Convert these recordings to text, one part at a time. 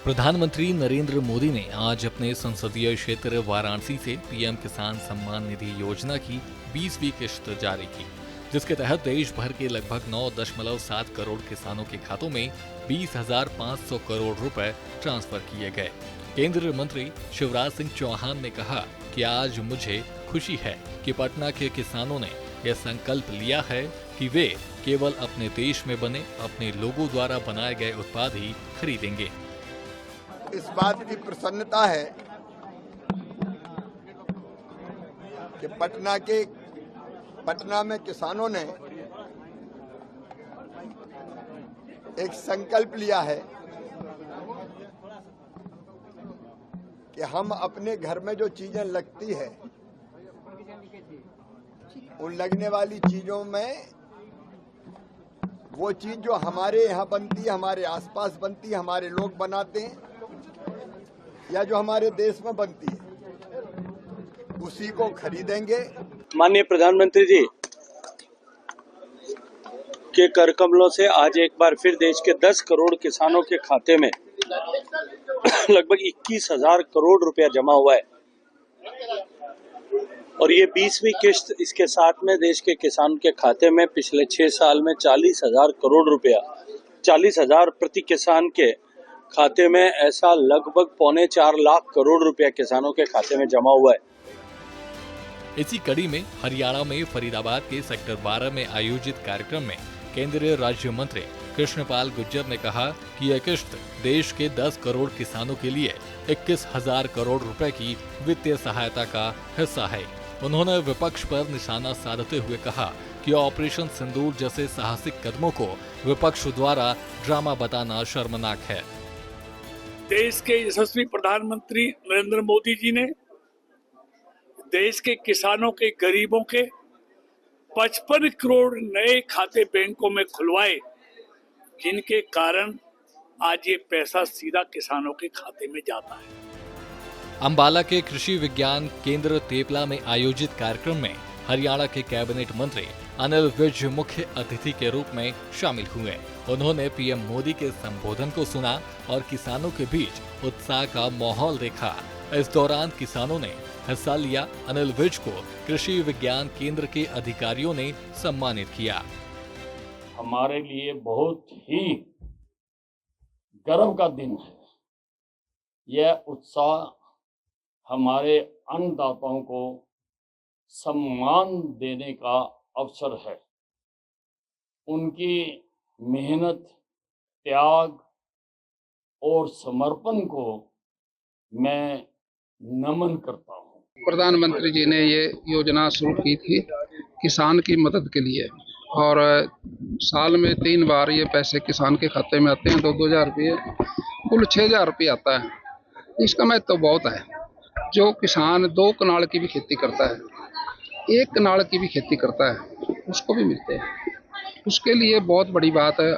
प्रधानमंत्री नरेंद्र मोदी ने आज अपने संसदीय क्षेत्र वाराणसी से पीएम किसान सम्मान निधि योजना की 20वीं किश्त जारी की, जिसके तहत देश भर के लगभग 9.7 करोड़ किसानों के खातों में 20,500 करोड़ रुपए ट्रांसफर किए गए। केंद्रीय मंत्री शिवराज सिंह चौहान ने कहा कि आज मुझे खुशी है कि पटना के किसानों ने यह संकल्प लिया है कि वे केवल अपने देश में बने अपने लोगों द्वारा बनाए गए उत्पाद ही खरीदेंगे। इस बात की प्रसन्नता है कि पटना में किसानों ने एक संकल्प लिया है कि हम अपने घर में जो चीजें लगती है उन लगने वाली चीजों में वो चीज जो हमारे यहाँ बनती है, हमारे आसपास बनती है, हमारे लोग बनाते हैं या जो हमारे देश में बनती है, उसी को खरीदेंगे। माननीय प्रधानमंत्री जी के कर कमलों से आज एक बार फिर देश के 10 करोड़ किसानों के खाते में लगभग 21,000 करोड़ रुपया जमा हुआ है और ये 20वीं किश्त इसके साथ में देश के किसान के खाते में पिछले 6 साल में 40,000 करोड़ रुपया, 40,000 प्रति किसान के खाते में ऐसा लगभग 3.25 लाख करोड़ रुपया किसानों के खाते में जमा हुआ है। इसी कड़ी में हरियाणा में फरीदाबाद के सेक्टर 12 में आयोजित कार्यक्रम में केंद्रीय राज्य मंत्री कृष्णपाल गुर्जर ने कहा कि यह किश्त देश के 10 करोड़ किसानों के लिए 21,000 करोड़ रुपए की वित्तीय सहायता का हिस्सा है। उन्होंने विपक्ष पर निशाना साधते हुए कहा कि ऑपरेशन सिंदूर जैसे साहसिक कदमों को विपक्ष द्वारा ड्रामा बताना शर्मनाक है। देश के यशस्वी प्रधानमंत्री नरेंद्र मोदी जी ने देश के किसानों के, गरीबों के 55 करोड़ नए खाते बैंकों में खुलवाए, जिनके कारण आज ये पैसा सीधा किसानों के खाते में जाता है। अंबाला के कृषि विज्ञान केंद्र तेपला में आयोजित कार्यक्रम में हरियाणा के कैबिनेट मंत्री अनिल विज मुख्य अतिथि के रूप में शामिल हुए। उन्होंने पीएम मोदी के संबोधन को सुना और किसानों के बीच उत्साह का माहौल देखा। इस दौरान किसानों ने हिस्सा लिया। अनिल विज को कृषि विज्ञान केंद्र के अधिकारियों ने सम्मानित किया। हमारे लिए बहुत ही गर्व का दिन है। यह उत्साह हमारे अन्नदाताओं को सम्मान देने का अवसर है। उनकी मेहनत, त्याग और समर्पण को मैं नमन करता हूँ। प्रधानमंत्री जी ने ये योजना शुरू की थी किसान की मदद के लिए और साल में 3 बार ये पैसे किसान के खाते में आते हैं। 2,000 रुपये, कुल 6,000 रुपये आता है। इसका महत्व तो बहुत है। जो किसान 2 कनाल की भी खेती करता है, 1 कनाल की भी खेती करता है, उसको भी मिलते हैं। उसके लिए बहुत बड़ी बात है।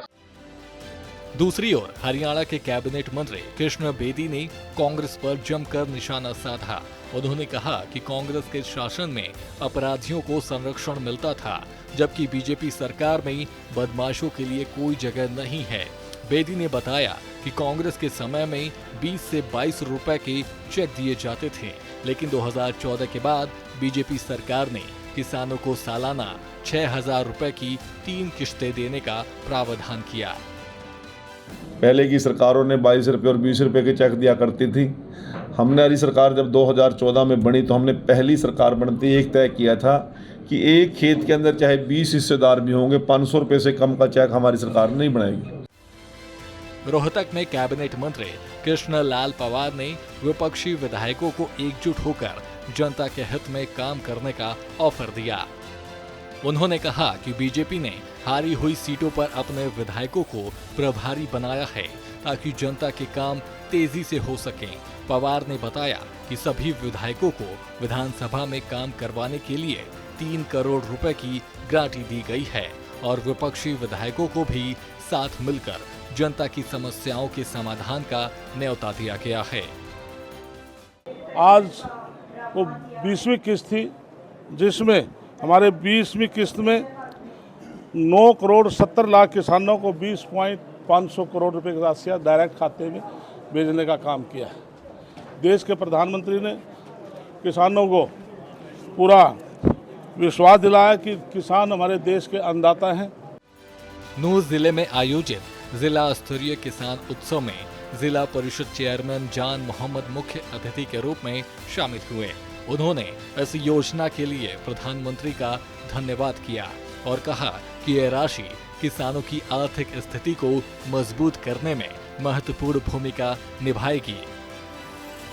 दूसरी ओर हरियाणा के कैबिनेट मंत्री कृष्ण बेदी ने कांग्रेस पर जमकर निशाना साधा। उन्होंने कहा कि कांग्रेस के शासन में अपराधियों को संरक्षण मिलता था, जबकि बीजेपी सरकार में बदमाशों के लिए कोई जगह नहीं है। बेदी ने बताया कि कांग्रेस के समय में 20 से 22 रुपए के चेक दिए जाते थे, लेकिन 2014 के बाद बीजेपी सरकार ने किसानों को सालाना 6,000 रुपए की 3 किश्तें देने का प्रावधान किया। पहले की सरकारों ने 22 रुपये और 20 रुपये के चेक दिया करती थी। हमारी सरकार जब 2014 में बनी तो हमने पहली सरकार बनते एक तय किया था कि एक खेत के अंदर चाहे 20 हिस्सेदार भी होंगे, 500 रुपये से कम का चेक हमारी सरकार नहीं बनाएगी। रोहतक में कैबिनेट मंत्री कृष्ण लाल पंवार ने विपक्षी विधायकों को एकजुट होकर जनता के हित में काम करने का ऑफर दिया। उन्होंने कहा कि बीजेपी ने हारी हुई सीटों पर अपने विधायकों को प्रभारी बनाया है ताकि जनता के काम तेजी से हो सके। पंवार ने बताया कि सभी विधायकों को विधानसभा में काम करवाने के लिए 3 करोड़ रुपए की गारंटी दी गई है और विपक्षी विधायकों को भी साथ मिलकर जनता की समस्याओं के समाधान का न्योता दिया गया है। आज वो 20वीं किस्त थी, जिसमें हमारे 20वीं किस्त में 9 करोड़ 70 लाख किसानों को 20,500 करोड़ रुपए की राशि डायरेक्ट खाते में भेजने का काम किया है। देश के प्रधानमंत्री ने किसानों को पूरा विश्वास दिलाया कि किसान हमारे देश के अन्नदाता हैं। नूंह जिले में आयोजित जिला स्तरीय किसान उत्सव में जिला परिषद चेयरमैन जान मोहम्मद मुख्य अतिथि के रूप में शामिल हुए। उन्होंने इस योजना के लिए प्रधानमंत्री का धन्यवाद किया और कहा कि यह राशि किसानों की आर्थिक स्थिति को मजबूत करने में महत्वपूर्ण भूमिका निभाएगी।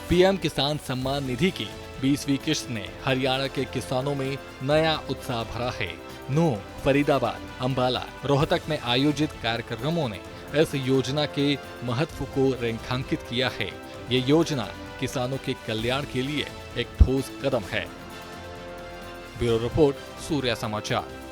पीएम किसान सम्मान निधि की 20वीं किश्त ने हरियाणा के किसानों में नया उत्साह भरा है। नूंह, फरीदाबाद, अंबाला, रोहतक में आयोजित कार्यक्रमों ने इस योजना के महत्व को रेखांकित किया है। ये योजना किसानों के कल्याण के लिए एक ठोस कदम है। ब्यूरो रिपोर्ट, सूर्या समाचार।